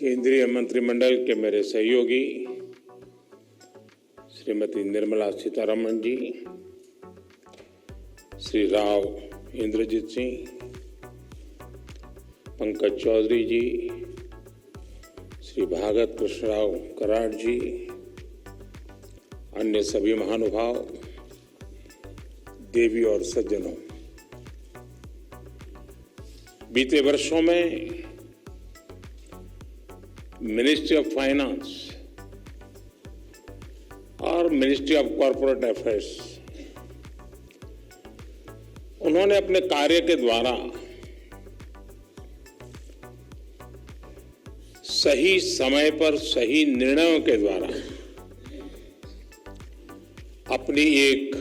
केंद्रीय मंत्रिमंडल के मेरे सहयोगी श्रीमती निर्मला सीतारमण जी, श्री राव इंद्रजीत सिंह, पंकज चौधरी जी, श्री भागत कृष्णराव कराड जी, अन्य सभी महानुभाव, देवी और सज्जनों, बीते वर्षों में मिनिस्ट्री ऑफ फाइनेंस और मिनिस्ट्री ऑफ कॉरपोरेट अफेयर्स उन्होंने अपने कार्य के द्वारा सही समय पर सही निर्णयों के द्वारा अपनी एक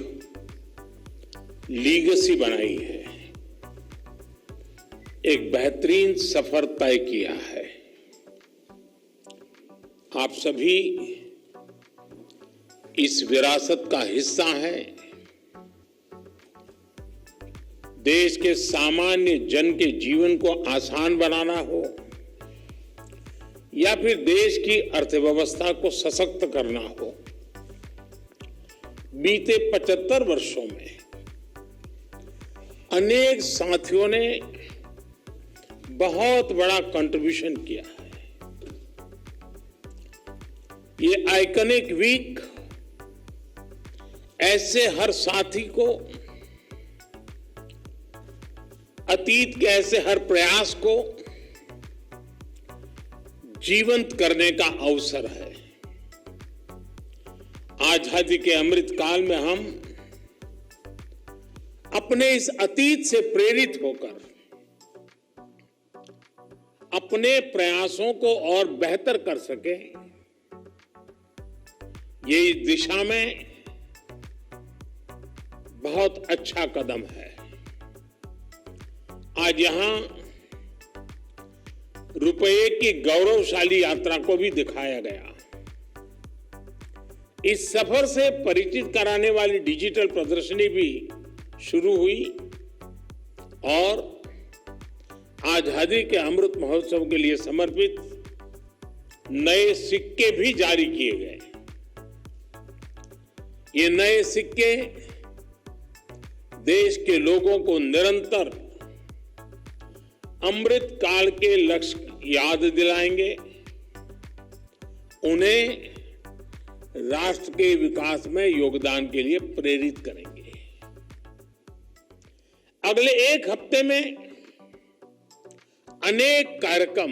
लीगेसी बनाई है, एक बेहतरीन सफर तय किया है। आप सभी इस विरासत का हिस्सा हैं। देश के सामान्य जन के जीवन को आसान बनाना हो या फिर देश की अर्थव्यवस्था को सशक्त करना हो, बीते 75 वर्षों में अनेक साथियों ने बहुत बड़ा कंट्रीब्यूशन किया है। ये आइकॉनिक वीक ऐसे हर साथी को, अतीत के ऐसे हर प्रयास को जीवंत करने का अवसर है। आजादी के अमृत काल में हम अपने इस अतीत से प्रेरित होकर अपने प्रयासों को और बेहतर कर सके, ये इस दिशा में बहुत अच्छा कदम है। आज यहां रुपये की गौरवशाली यात्रा को भी दिखाया गया। इस सफर से परिचित कराने वाली डिजिटल प्रदर्शनी भी शुरू हुई और आजादी के अमृत महोत्सव के लिए समर्पित नए सिक्के भी जारी किए गए। ये नए सिक्के देश के लोगों को निरंतर अमृत काल के लक्ष्य याद दिलाएंगे, उन्हें राष्ट्र के विकास में योगदान के लिए प्रेरित करेंगे। अगले एक हफ्ते में अनेक कार्यक्रम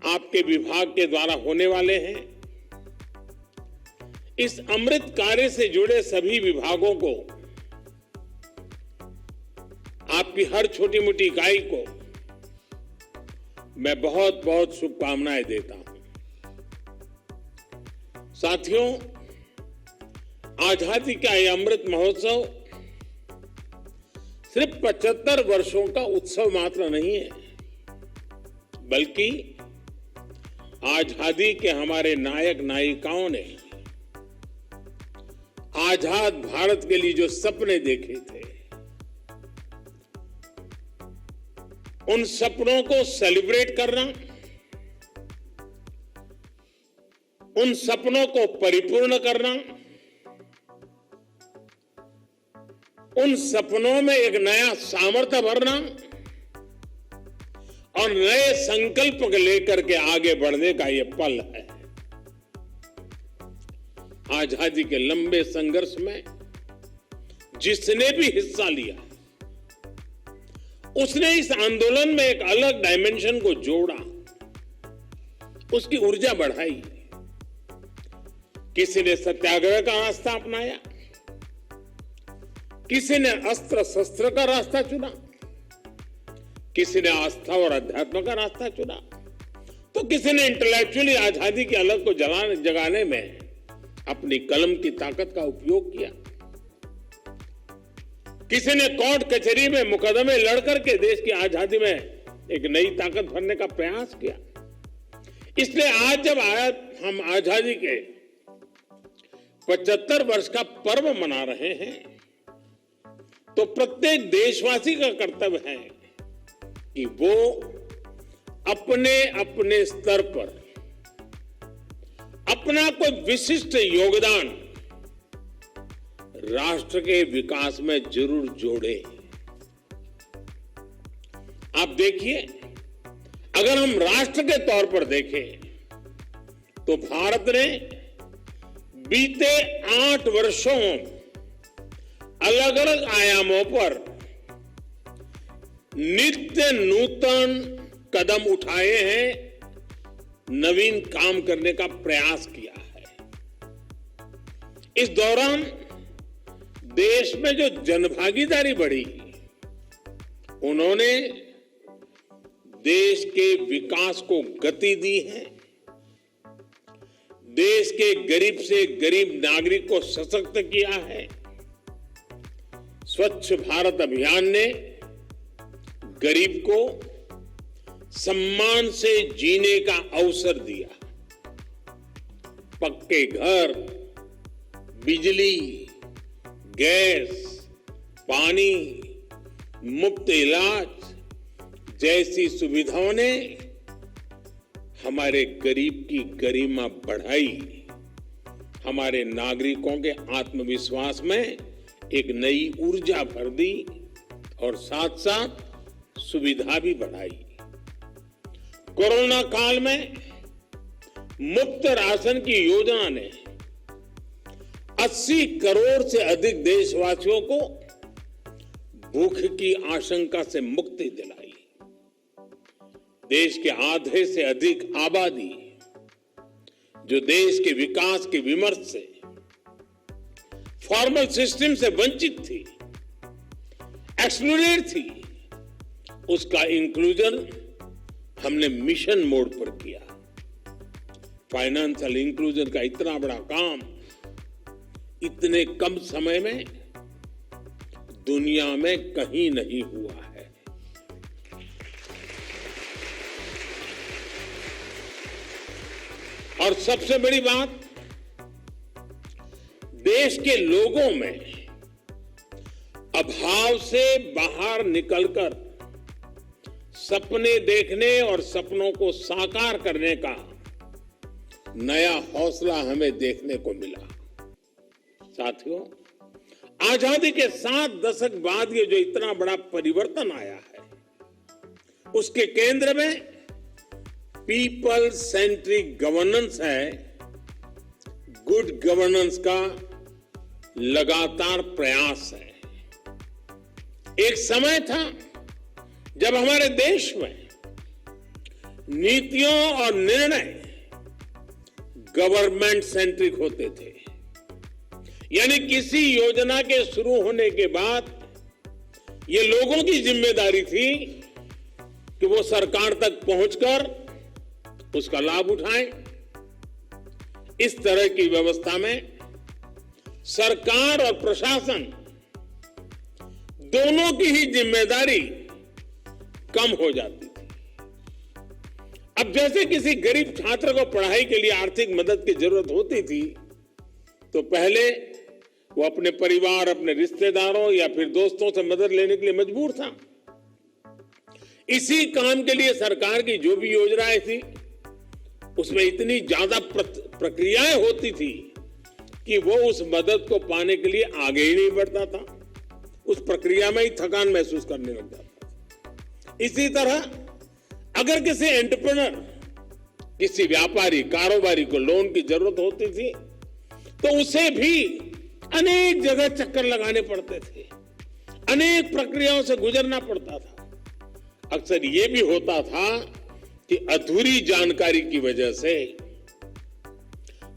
आपके विभाग के द्वारा होने वाले हैं। इस अमृत कार्य से जुड़े सभी विभागों को, आपकी हर छोटी मोटी इकाई को मैं बहुत बहुत शुभकामनाएं देता हूं। साथियों, आजादी का यह अमृत महोत्सव सिर्फ 75 वर्षों का उत्सव मात्र नहीं है, बल्कि आजादी के हमारे नायक नायिकाओं ने आजाद भारत के लिए जो सपने देखे थे, उन सपनों को सेलिब्रेट करना, उन सपनों को परिपूर्ण करना, उन सपनों में एक नया सामर्थ्य भरना और नए संकल्प लेकर के आगे बढ़ने का यह पल है। आजादी के लंबे संघर्ष में जिसने भी हिस्सा लिया, उसने इस आंदोलन में एक अलग डायमेंशन को जोड़ा, उसकी ऊर्जा बढ़ाई। किसी ने सत्याग्रह का रास्ता अपनाया, किसी ने अस्त्र शस्त्र का रास्ता चुना, किसी ने आस्था और अध्यात्म का रास्ता चुना, तो किसी ने इंटेलेक्चुअली आजादी की अलग को जगाने में अपनी कलम की ताकत का उपयोग किया। किसी ने कोर्ट कचहरी में मुकदमे लड़ करके देश की आजादी में एक नई ताकत भरने का प्रयास किया। इसलिए आज जब हम आजादी के 75 वर्ष का पर्व मना रहे हैं, तो प्रत्येक देशवासी का कर्तव्य है कि वो अपने अपने स्तर पर अपना कोई विशिष्ट योगदान राष्ट्र के विकास में जरूर जोड़े। आप देखिए, अगर हम राष्ट्र के तौर पर देखें तो भारत ने बीते 8 वर्षों अलग अलग आयामों पर नित्य नूतन कदम उठाए हैं, नवीन काम करने का प्रयास किया है। इस दौरान देश में जो जनभागीदारी बढ़ी, उन्होंने देश के विकास को गति दी है। देश के गरीब से गरीब नागरिक को सशक्त किया है। स्वच्छ भारत अभियान ने गरीब को सम्मान से जीने का अवसर दिया। पक्के घर, बिजली, गैस, पानी, मुफ्त इलाज जैसी सुविधाओं ने हमारे गरीब की गरिमा बढ़ाई, हमारे नागरिकों के आत्मविश्वास में एक नई ऊर्जा भर दी और साथ साथ सुविधा भी बढ़ाई। कोरोना काल में मुफ्त राशन की योजना ने 80 करोड़ से अधिक देशवासियों को भूख की आशंका से मुक्ति दिलाई। देश के आधे से अधिक आबादी जो देश के विकास के विमर्श से, फॉर्मल सिस्टम से वंचित थी, एक्सक्लूडेड थी, उसका इंक्लूजन हमने मिशन मोड पर किया। फाइनेंशियल इंक्लूजन का इतना बड़ा काम इतने कम समय में दुनिया में कहीं नहीं हुआ है। और सबसे बड़ी बात, देश के लोगों में अभाव से बाहर निकलकर सपने देखने और सपनों को साकार करने का नया हौसला हमें देखने को मिला। साथियों, आजादी के 7 दशक बाद ये जो इतना बड़ा परिवर्तन आया है, उसके केंद्र में पीपल सेंट्रिक गवर्नेंस है। गुड गवर्नेंस का लगातार प्रयास है। एक समय था जब हमारे देश में नीतियों और निर्णय गवर्नमेंट सेंट्रिक होते थे, यानी किसी योजना के शुरू होने के बाद ये लोगों की जिम्मेदारी थी कि वो सरकार तक पहुंचकर उसका लाभ उठाएं। इस तरह की व्यवस्था में सरकार और प्रशासन दोनों की ही जिम्मेदारी कम हो जाती थी। अब जैसे किसी गरीब छात्र को पढ़ाई के लिए आर्थिक मदद की जरूरत होती थी, तो पहले वो अपने परिवार, अपने रिश्तेदारों या फिर दोस्तों से मदद लेने के लिए मजबूर था। इसी काम के लिए सरकार की जो भी योजनाएं थी, उसमें इतनी ज्यादा प्रक्रियाएं होती थी कि वो उस मदद को पाने के लिए आगे ही नहीं बढ़ता था। उस प्रक्रिया में ही थकान महसूस करने लग जाता था। इसी तरह अगर किसी एंटरप्रेन्योर, किसी व्यापारी, कारोबारी को लोन की जरूरत होती थी, तो उसे भी अनेक जगह चक्कर लगाने पड़ते थे, अनेक प्रक्रियाओं से गुजरना पड़ता था। अक्सर ये भी होता था कि अधूरी जानकारी की वजह से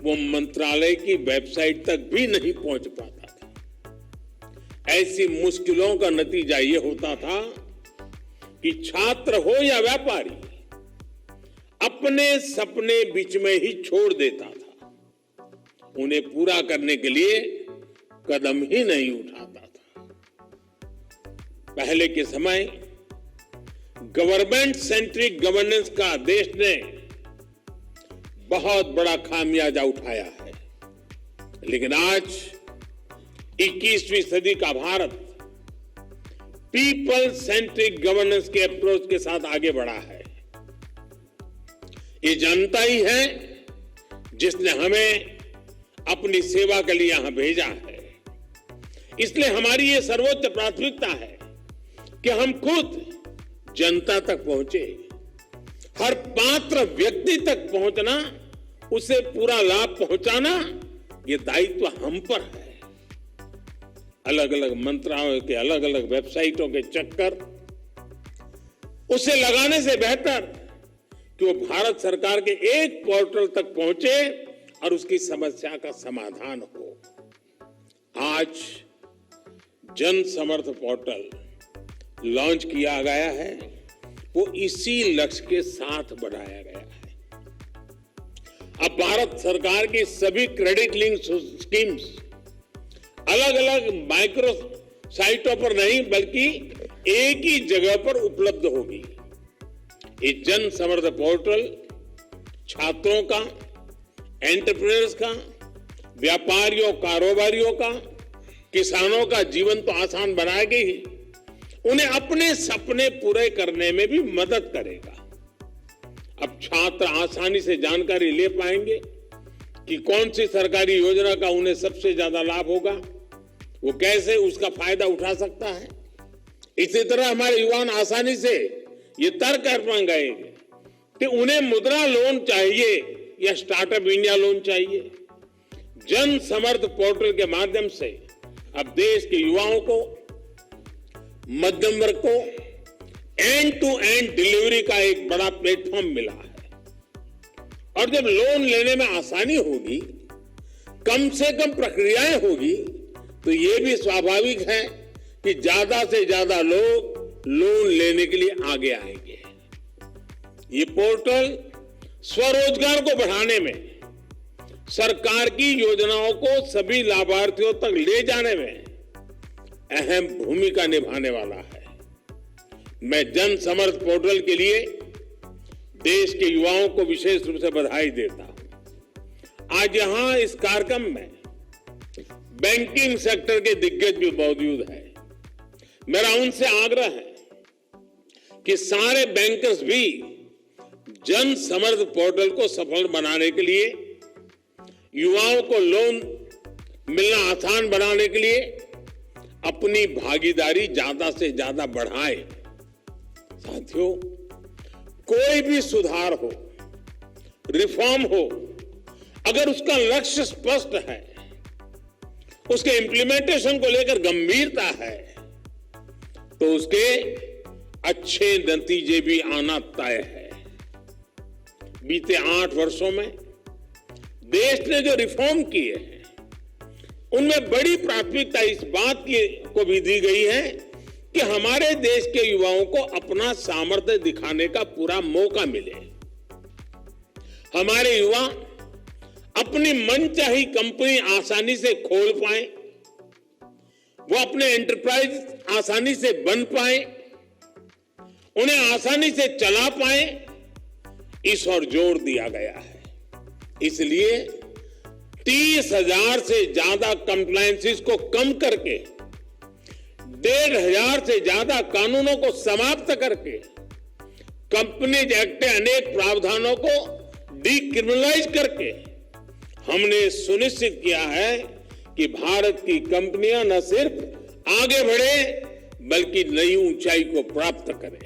वो मंत्रालय की वेबसाइट तक भी नहीं पहुंच पाता था। ऐसी मुश्किलों का नतीजा ये होता था कि छात्र हो या व्यापारी अपने सपने बीच में ही छोड़ देता था, उन्हें पूरा करने के लिए कदम ही नहीं उठाता था। पहले के समय गवर्नमेंट सेंट्रिक गवर्नेंस का देश ने बहुत बड़ा खामियाजा उठाया है, लेकिन आज 21वीं सदी का भारत पीपल सेंट्रिक गवर्नेंस के अप्रोच के साथ आगे बढ़ा है। ये जनता ही है जिसने हमें अपनी सेवा के लिए यहां भेजा है। इसलिए हमारी ये सर्वोच्च प्राथमिकता है कि हम खुद जनता तक पहुंचे, हर पात्र व्यक्ति तक पहुंचना, उसे पूरा लाभ पहुंचाना, ये दायित्व हम पर है। अलग अलग मंत्रालयों के अलग अलग वेबसाइटों के चक्कर उसे लगाने से बेहतर कि वो भारत सरकार के एक पोर्टल तक पहुंचे और उसकी समस्या का समाधान हो। आज जन समर्थ पोर्टल लॉन्च किया गया है, वो इसी लक्ष्य के साथ बढ़ाया गया है। अब भारत सरकार की सभी क्रेडिट लिंक स्कीम्स अलग अलग माइक्रो साइटों पर नहीं बल्कि एक ही जगह पर उपलब्ध होगी। ये जन समर्थ पोर्टल छात्रों का, एंटरप्रेन्योर्स का, व्यापारियों, कारोबारियों का, किसानों का जीवन तो आसान बनाएगी ही, उन्हें अपने सपने पूरे करने में भी मदद करेगा। अब छात्र आसानी से जानकारी ले पाएंगे कि कौन सी सरकारी योजना का उन्हें सबसे ज्यादा लाभ होगा, वो कैसे उसका फायदा उठा सकता है। इसी तरह हमारे युवा आसानी से ये तय कर पाएंगे कि उन्हें मुद्रा लोन चाहिए या स्टार्टअप इंडिया लोन चाहिए। जन समर्थ पोर्टल के माध्यम से अब देश के युवाओं को, मध्यम वर्ग को एंड टू एंड डिलीवरी का एक बड़ा प्लेटफॉर्म मिला है। और जब लोन लेने में आसानी होगी, कम से कम प्रक्रियाएं होगी, तो ये भी स्वाभाविक है कि ज्यादा से ज्यादा लोग लोन लेने के लिए आगे आएंगे। ये पोर्टल स्वरोजगार को बढ़ाने में, सरकार की योजनाओं को सभी लाभार्थियों तक ले जाने में अहम भूमिका निभाने वाला है। मैं जन समर्थ पोर्टल के लिए देश के युवाओं को विशेष रूप से बधाई देता हूं। आज यहां इस कार्यक्रम में बैंकिंग सेक्टर के दिग्गज भी मौजूद हैं। मेरा उनसे आग्रह है कि सारे बैंकर्स भी जन समर्थ पोर्टल को सफल बनाने के लिए, युवाओं को लोन मिलना आसान बनाने के लिए अपनी भागीदारी ज्यादा से ज्यादा बढ़ाएं। साथियों, कोई भी सुधार हो, रिफॉर्म हो, अगर उसका लक्ष्य स्पष्ट है, उसके इंप्लीमेंटेशन को लेकर गंभीरता है, तो उसके अच्छे नतीजे भी आना तय है। बीते 8 वर्षों में देश ने जो रिफॉर्म किए हैं, उनमें बड़ी प्राथमिकता इस बात की को भी दी गई है कि हमारे देश के युवाओं को अपना सामर्थ्य दिखाने का पूरा मौका मिले। हमारे युवा अपनी मनचाही कंपनी आसानी से खोल पाए, वो अपने एंटरप्राइज आसानी से बन पाए, उन्हें आसानी से चला पाए, इस ओर जोर दिया गया है। इसलिए 30,000 से ज्यादा कंप्लायंसेस को कम करके 1,500 से ज्यादा कानूनों को समाप्त करके कंपनीज एक्ट के अनेक प्रावधानों को डीक्रिमिनलाइज करके हमने सुनिश्चित किया है कि भारत की कंपनियां न सिर्फ आगे बढ़े बल्कि नई ऊंचाई को प्राप्त करें।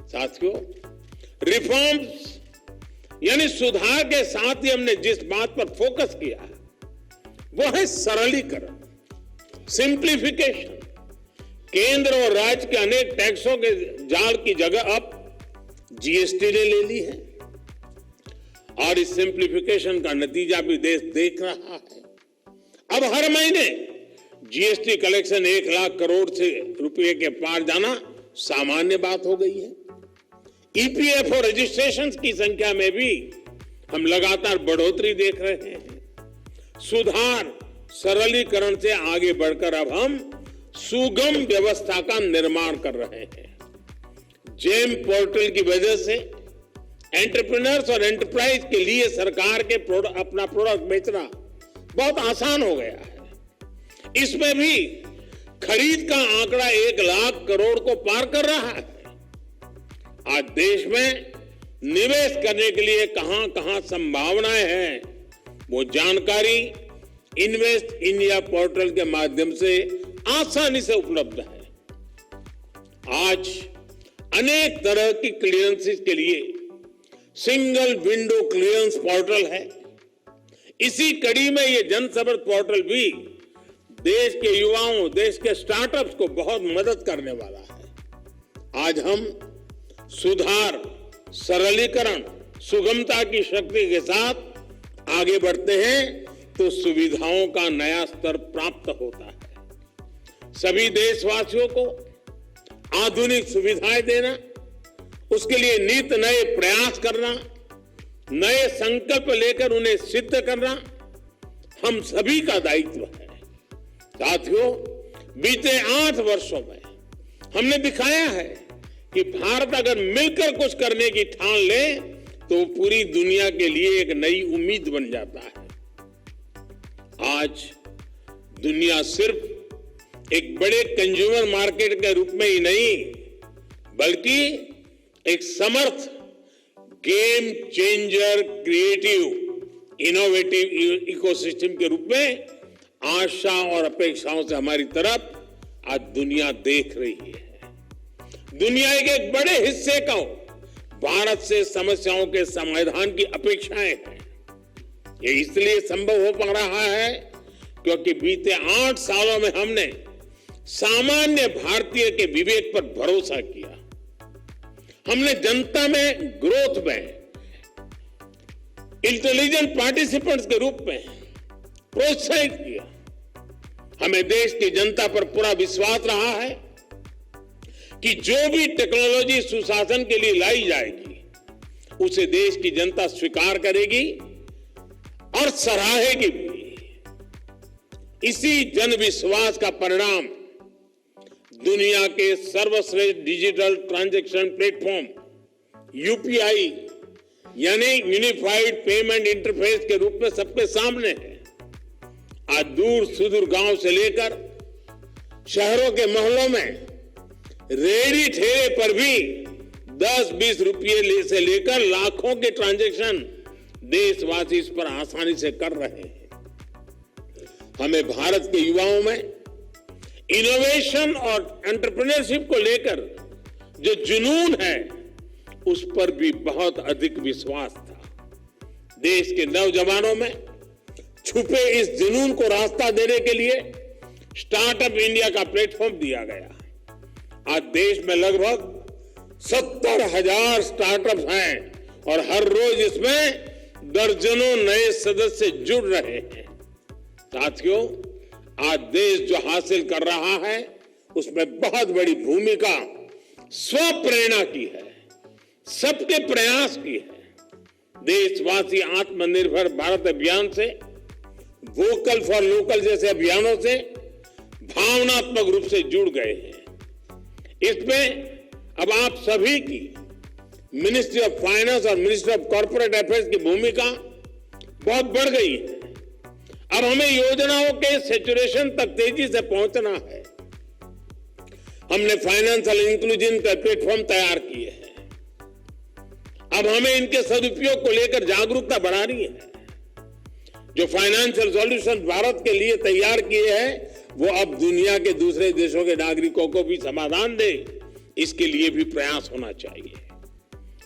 साथियों, रिफॉर्म्स यानी सुधार के साथ ही हमने जिस बात पर फोकस किया है वो है सरलीकरण, सिंप्लीफिकेशन। केंद्र और राज्य के अनेक टैक्सों के जाल की जगह अब जीएसटी ने ले ली है और इस सिंप्लीफिकेशन का नतीजा भी देश देख रहा है। अब हर महीने जीएसटी कलेक्शन 1 लाख करोड़ से रुपए के पार जाना सामान्य बात हो गई है। ईपीएफओ रजिस्ट्रेशन की संख्या में भी हम लगातार बढ़ोतरी देख रहे हैं। सुधार, सरलीकरण से आगे बढ़कर अब हम सुगम व्यवस्था का निर्माण कर रहे हैं। जेम पोर्टल की वजह से एंटरप्रेन्योर्स और एंटरप्राइज के लिए सरकार के अपना प्रोडक्ट बेचना बहुत आसान हो गया है। इसमें भी खरीद का आंकड़ा 1 लाख करोड़ को पार कर रहा है। आज देश में निवेश करने के लिए कहां कहां संभावनाएं हैं, वो जानकारी इन्वेस्ट इंडिया पोर्टल के माध्यम से आसानी से उपलब्ध है। आज अनेक तरह की क्लियरेंसेस के लिए सिंगल विंडो क्लियरेंस पोर्टल है। इसी कड़ी में ये जनसंपर्क पोर्टल भी देश के युवाओं, देश के स्टार्टअप्स को बहुत मदद करने वाला है। आज हम सुधार, सरलीकरण, सुगमता की शक्ति के साथ आगे बढ़ते हैं तो सुविधाओं का नया स्तर प्राप्त होता है। सभी देशवासियों को आधुनिक सुविधाएं देना, उसके लिए नित नए प्रयास करना, नए संकल्प लेकर उन्हें सिद्ध करना हम सभी का दायित्व है। साथियों, बीते 8 वर्षों में हमने दिखाया है कि भारत अगर मिलकर कुछ करने की ठान ले तो पूरी दुनिया के लिए एक नई उम्मीद बन जाता है। आज दुनिया सिर्फ एक बड़े कंज्यूमर मार्केट के रूप में ही नहीं, बल्कि एक समर्थ game changer, creative, innovative ecosystem के रूप में आशा और अपेक्षाओं से हमारी तरफ आज दुनिया देख रही है। दुनिया के एक बड़े हिस्से को भारत से समस्याओं के समाधान की अपेक्षाएं हैं। ये इसलिए संभव हो पा रहा है क्योंकि बीते 8 सालों में हमने सामान्य भारतीय के विवेक पर भरोसा किया। हमने जनता में ग्रोथ में इंटेलिजेंट पार्टिसिपेंट्स के रूप में प्रोत्साहित किया। हमें देश की जनता पर पूरा विश्वास रहा है कि जो भी टेक्नोलॉजी सुशासन के लिए लाई जाएगी उसे देश की जनता स्वीकार करेगी और सराहेगी भी। इसी जन विश्वास का परिणाम दुनिया के सर्वश्रेष्ठ डिजिटल ट्रांजैक्शन प्लेटफॉर्म यूपीआई यानी यूनिफाइड पेमेंट इंटरफेस के रूप में सबके सामने है। आज दूर सुदूर गांव से लेकर शहरों के मोहल्लों में रेहड़ी ठेले पर भी 10-20 रुपये से लेकर लाखों के ट्रांजैक्शन देशवासी इस पर आसानी से कर रहे हैं। हमें भारत के युवाओं में इनोवेशन और एंटरप्रेन्योरशिप को लेकर जो जुनून है उस पर भी बहुत अधिक विश्वास था। देश के नौजवानों में छुपे इस जुनून को रास्ता देने के लिए स्टार्टअप इंडिया का प्लेटफॉर्म दिया गया। आज देश में लगभग 70,000 स्टार्टअप्स हैं और हर रोज इसमें दर्जनों नए सदस्य जुड़ रहे हैं। साथियों, आज देश जो हासिल कर रहा है उसमें बहुत बड़ी भूमिका स्वप्रेरणा की है, सबके प्रयास की है। देशवासी आत्मनिर्भर भारत अभियान से, वोकल फॉर लोकल जैसे अभियानों से भावनात्मक रूप से जुड़ गए हैं। इसमें अब आप सभी की मिनिस्ट्री ऑफ फाइनेंस और मिनिस्ट्री ऑफ कॉर्पोरेट अफेयर्स की भूमिका बहुत बढ़ गई है। अब हमें योजनाओं के सैचुरेशन तक तेजी से पहुंचना है। हमने फाइनेंशियल इंक्लूजन का प्लेटफॉर्म तैयार किए हैं। अब हमें इनके सदुपयोग को लेकर जागरूकता बढ़ानी है। जो फाइनेंशियल सॉल्यूशन भारत के लिए तैयार किए हैं वो अब दुनिया के दूसरे देशों के नागरिकों को भी समाधान दे, इसके लिए भी प्रयास होना चाहिए।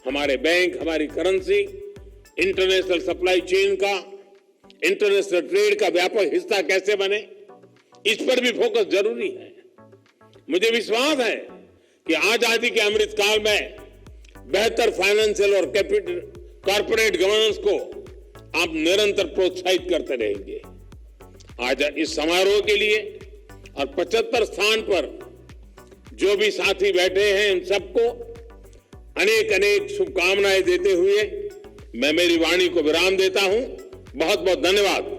हमारे बैंक, हमारी करेंसी, इंटरनेशनल सप्लाई चेन का, इंटरनेशनल ट्रेड का व्यापक हिस्सा कैसे बने, इस पर भी फोकस जरूरी है। मुझे विश्वास है कि आजादी के अमृत काल में बेहतर फाइनेंशियल और कैपिटल कॉर्पोरेट गवर्नेंस को आप निरंतर प्रोत्साहित करते रहेंगे। आज इस समारोह के लिए और 75 स्थान पर जो भी साथी बैठे हैं उन सबको अनेक अनेक शुभकामनाएं देते हुए मैं मेरी वाणी को विराम देता हूं। बहुत बहुत धन्यवाद।